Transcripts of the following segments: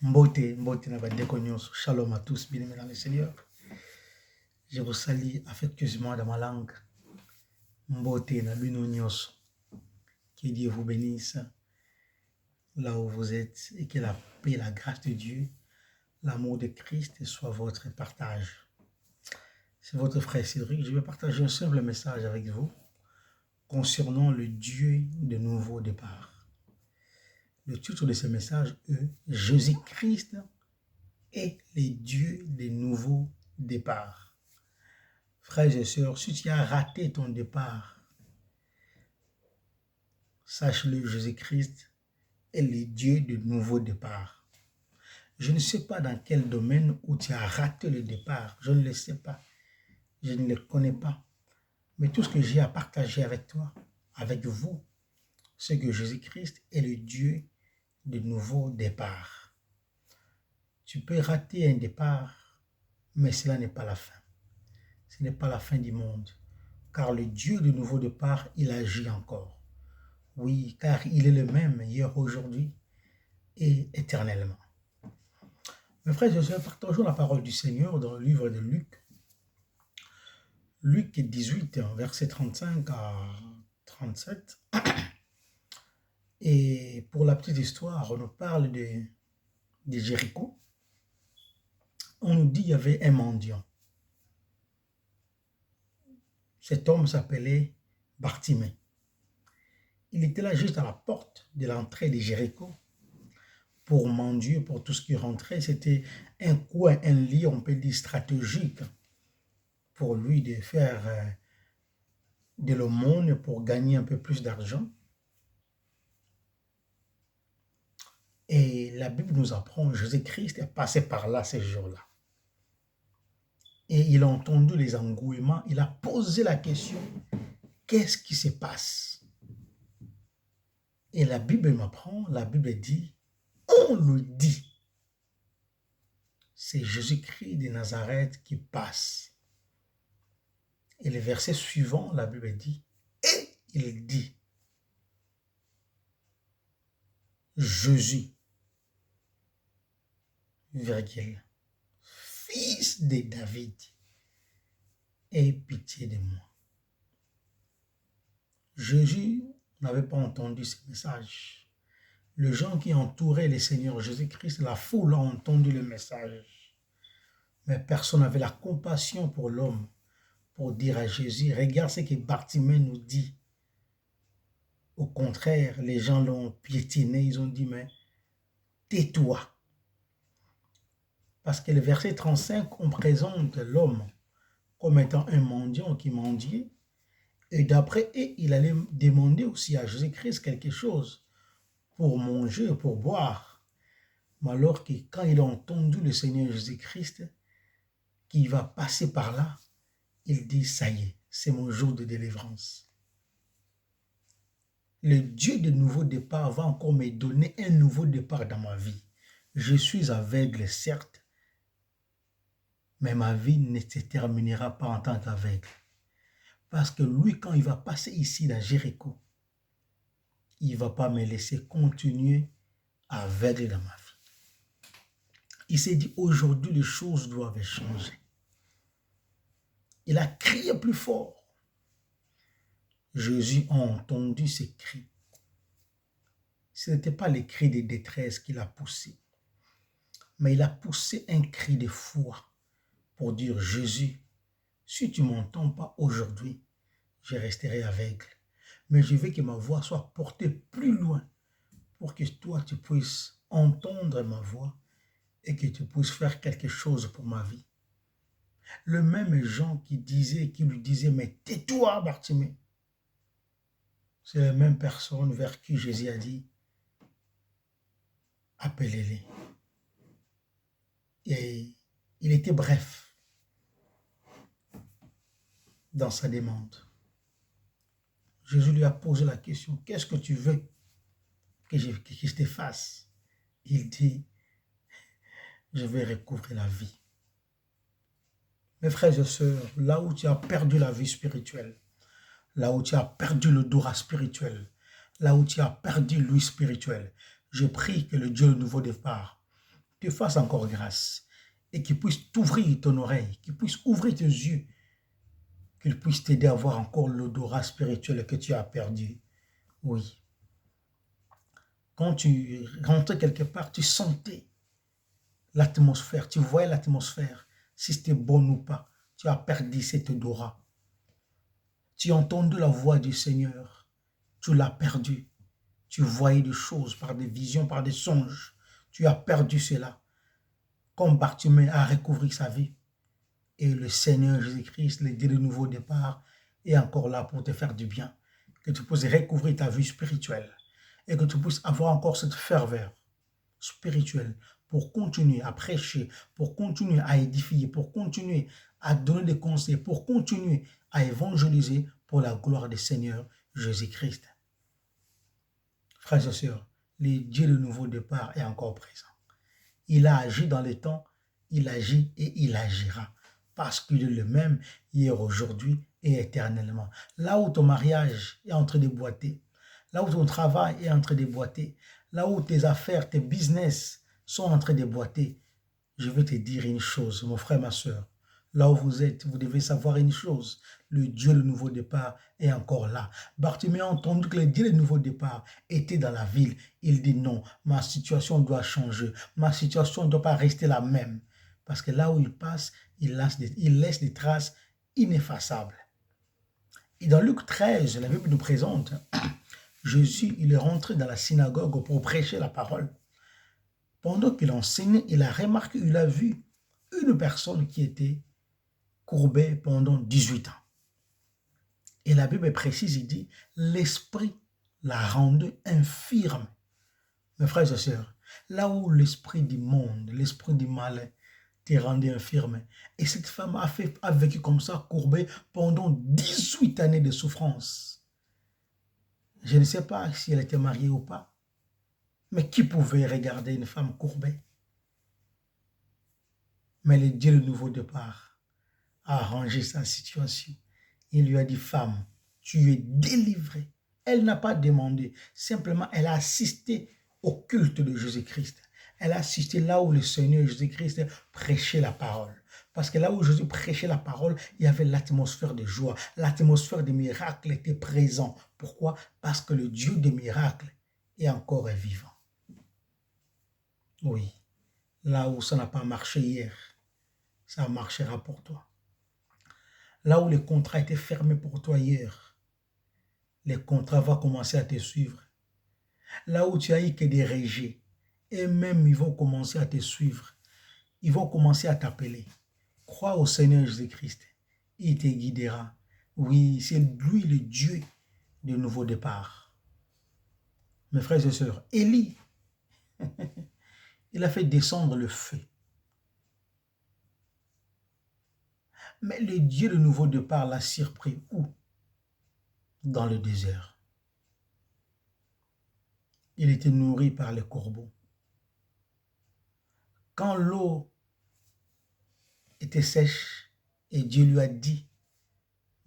Mbote na bandeko nyonso. Shalom à tous, bien-aimés dans le Seigneur. Je vous salue affectueusement dans ma langue. Mbote na bino nyonso. Que Dieu vous bénisse là où vous êtes et que la paix, la grâce de Dieu, l'amour de Christ soit votre partage. C'est votre frère Cédric. Je vais partager un simple message avec vous concernant le Dieu de nouveau départ. Le titre de ce message est « Jésus-Christ est le Dieu des nouveaux départs ». Frères et sœurs, si tu as raté ton départ, sache-le, Jésus-Christ est le Dieu de nouveaux départs. Je ne sais pas dans quel domaine où tu as raté le départ, je ne le sais pas, je ne le connais pas. Mais tout ce que j'ai à partager avec toi, avec vous, c'est que Jésus-Christ est le Dieu de nouveaux départs. Tu peux rater un départ, mais cela n'est pas la fin. Ce n'est pas la fin du monde, car le Dieu de nouveau départ, il agit encore. Oui, car il est le même hier, aujourd'hui et éternellement. Mes frères et sœurs, partageons la parole du Seigneur dans le livre de Luc. Luc 18, verset 35 à 37. Et pour la petite histoire, on nous parle de Jéricho. On nous dit qu'il y avait un mendiant. Cet homme s'appelait Bartimée. Il était là juste à la porte de l'entrée de Jéricho pour mendier, pour tout ce qui rentrait. C'était un coin, un lit, on peut dire stratégique, pour lui de faire de l'aumône pour gagner un peu plus d'argent. Et la Bible nous apprend que Jésus-Christ est passé par là ces jours-là. Et il a entendu les engouements, il a posé la question, qu'est-ce qui se passe? Et la Bible m'apprend, la Bible dit, on le dit, c'est Jésus-Christ de Nazareth qui passe. Et le verset suivant, la Bible dit, et il dit, Jésus, virgule, fils de David, aie pitié de moi. Jésus n'avait pas entendu ce message. Les gens qui entouraient le Seigneur Jésus-Christ, la foule a entendu le message. Mais personne n'avait la compassion pour l'homme, pour dire à Jésus, regarde ce que Bartimée nous dit. Au contraire, les gens l'ont piétiné, ils ont dit, mais tais-toi. Parce que le verset 35, on présente l'homme comme étant un mendiant qui mendiait. Et d'après, il allait demander aussi à Jésus-Christ quelque chose pour manger, pour boire. Mais alors que quand il a entendu le Seigneur Jésus-Christ qui va passer par là, il dit, ça y est, c'est mon jour de délivrance. Le Dieu de nouveau départ va encore me donner un nouveau départ dans ma vie. Je suis aveugle, certes, mais ma vie ne se terminera pas en tant qu'aveugle. Parce que lui, quand il va passer ici dans Jéricho, il ne va pas me laisser continuer aveugle dans ma vie. Il s'est dit, aujourd'hui, les choses doivent changer. Il a crié plus fort. Jésus a entendu ces cris. Ce n'était pas les cris de détresse qu'il a poussé, mais il a poussé un cri de foi pour dire, Jésus, si tu ne m'entends pas aujourd'hui, je resterai aveugle. Mais je veux que ma voix soit portée plus loin pour que toi, tu puisses entendre ma voix et que tu puisses faire quelque chose pour ma vie. Le même Jean qui lui disait, mais tais-toi, Bartimée. C'est la même personne vers qui Jésus a dit, appelez-les. Et il était bref dans sa demande. Jésus lui a posé la question, qu'est-ce que tu veux que je te fasse? Il dit, je vais recouvrer la vie. Mes frères et sœurs, là où tu as perdu la vie spirituelle, là où tu as perdu le l'odorat spirituel, là où tu as perdu l'ouïe spirituelle, je prie que le Dieu de nouveau départ te fasse encore grâce et qu'il puisse t'ouvrir ton oreille, qu'il puisse ouvrir tes yeux, qu'il puisse t'aider à voir encore l'odorat spirituel que tu as perdu. Oui. Quand tu rentrais quelque part, tu sentais l'atmosphère, tu voyais l'atmosphère, si c'était bon ou pas. Tu as perdu cet odorat. Tu as entendu la voix du Seigneur, tu l'as perdu. Tu voyais des choses par des visions, par des songes. Tu as perdu cela. Comme Bartimée a recouvert sa vie. Et le Seigneur Jésus-Christ, le Dieu de nouveau départ, est encore là pour te faire du bien. Que tu puisses recouvrir ta vie spirituelle. Et que tu puisses avoir encore cette ferveur spirituelle pour continuer à prêcher, pour continuer à édifier, pour continuer à donner des conseils, pour continuer à évangéliser pour la gloire du Seigneur Jésus-Christ. Frères et sœurs, le Dieu de nouveau départ est encore présent. Il a agi dans les temps, il agit et il agira. Parce qu'il est le même hier, aujourd'hui et éternellement. Là où ton mariage est en train de boiter, là où ton travail est en train de boiter, là où tes affaires, tes business sont en train de boiter, je veux te dire une chose, mon frère, ma soeur. Là où vous êtes, vous devez savoir une chose. Le Dieu de nouveau départ est encore là. Bartimée a entendu que le Dieu de nouveau départ était dans la ville. Il dit non, ma situation doit changer. Ma situation ne doit pas rester la même. Parce que là où il passe, il laisse des traces ineffaçables. Et dans Luc 13, la Bible nous présente, Jésus, il est rentré dans la synagogue pour prêcher la parole. Pendant qu'il enseignait, il a remarqué, il a vu une personne qui était courbée pendant 18 ans. Et la Bible est précise, il dit, l'esprit l'a rendu infirme. Mes frères et sœurs, là où l'esprit du monde, l'esprit du mal t'est rendu infirme. Et cette femme a vécu comme ça, courbée, pendant 18 années de souffrance. Je ne sais pas si elle était mariée ou pas, mais qui pouvait regarder une femme courbée? Mais le Dieu de nouveau départ a arrangé sa situation. Il lui a dit, femme, tu es délivrée. Elle n'a pas demandé, simplement elle a assisté au culte de Jésus-Christ. Elle a assisté là où le Seigneur Jésus-Christ prêchait la parole. Parce que là où Jésus prêchait la parole, il y avait l'atmosphère de joie, l'atmosphère des miracles était présente. Pourquoi? Parce que le Dieu des miracles est encore vivant. Oui, là où ça n'a pas marché hier, ça marchera pour toi. Là où les contrats étaient fermés pour toi hier, les contrats vont commencer à te suivre. Là où tu as eu que des rejets, et même ils vont commencer à te suivre. Ils vont commencer à t'appeler. Crois au Seigneur Jésus-Christ. Il te guidera. Oui, c'est lui le Dieu du nouveau départ. Mes frères et sœurs, Élie, il a fait descendre le feu. Mais le Dieu du nouveau départ l'a surpris où? Dans le désert. Il était nourri par les corbeaux. Quand l'eau était sèche et Dieu lui a dit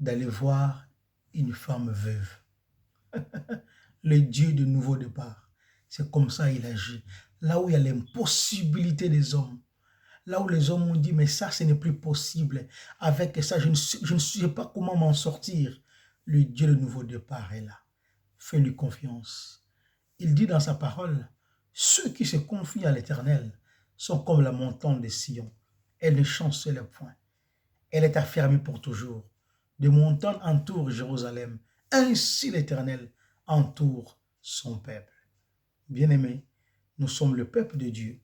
d'aller voir une femme veuve. Le Dieu de nouveau départ. C'est comme ça il agit. Là où il y a l'impossibilité des hommes, là où les hommes ont dit, mais ça, ce n'est plus possible. Avec ça, je ne sais pas comment m'en sortir. Le Dieu de nouveau départ est là. Fais-lui confiance. Il dit dans sa parole, ceux qui se confient à l'Éternel sont comme la montagne de Sion. Elle ne chancelle point. Elle est affermie pour toujours. Des montagnes entourent Jérusalem. Ainsi l'Éternel entoure son peuple. Bien-aimés, nous sommes le peuple de Dieu,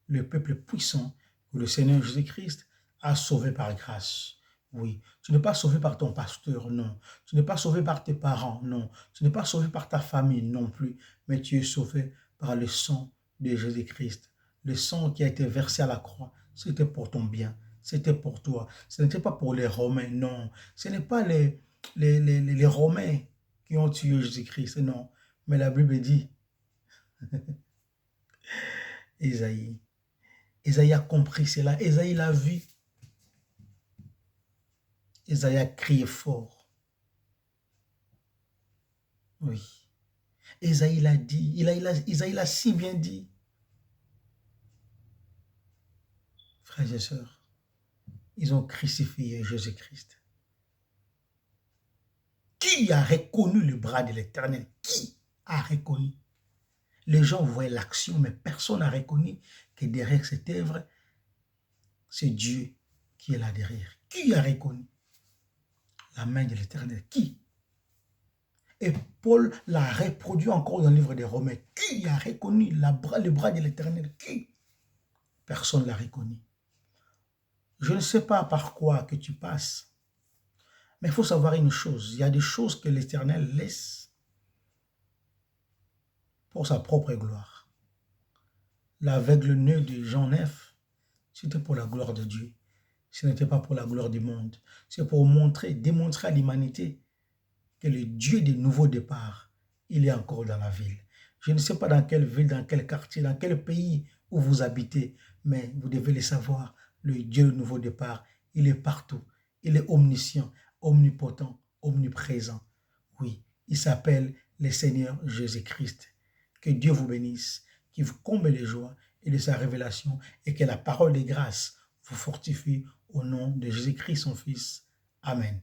le peuple puissant que le Seigneur Jésus-Christ a sauvé par grâce. Oui, tu n'es pas sauvé par ton pasteur, non. Tu n'es pas sauvé par tes parents, non. Tu n'es pas sauvé par ta famille, non plus. Mais tu es sauvé par le sang de Jésus-Christ. Le sang qui a été versé à la croix, c'était pour ton bien. C'était pour toi. Ce n'était pas pour les Romains, non. Ce n'est pas les Romains qui ont tué Jésus-Christ, non. Mais la Bible dit, Ésaïe. Ésaïe a compris cela. Ésaïe l'a vu. Ésaïe a crié fort. Oui. Ésaïe l'a dit. Ésaïe l'a si bien dit. Frères et sœurs, ils ont crucifié Jésus-Christ. Qui a reconnu le bras de l'Éternel? Qui a reconnu? Les gens voyaient l'action, mais personne n'a reconnu que derrière cette œuvre, c'est Dieu qui est là derrière. Qui a reconnu la main de l'Éternel? Qui? Et Paul l'a reproduit encore dans le livre des Romains. Qui a reconnu le bras de l'Éternel? Qui? Personne ne l'a reconnu. Je ne sais pas par quoi que tu passes, mais il faut savoir une chose. Il y a des choses que l'Éternel laisse pour sa propre gloire. L'aveugle-nez de Jean 9, c'était pour la gloire de Dieu. Ce n'était pas pour la gloire du monde. C'est pour démontrer à l'humanité que le Dieu des nouveaux départs, il est encore dans la ville. Je ne sais pas dans quelle ville, dans quel quartier, dans quel pays où vous habitez, mais vous devez le savoir, le Dieu du nouveau départ, il est partout. Il est omniscient, omnipotent, omniprésent. Oui, il s'appelle le Seigneur Jésus-Christ. Que Dieu vous bénisse, qu'il vous comble de joie et de sa révélation, et que la parole de grâce vous fortifie au nom de Jésus-Christ, son Fils. Amen.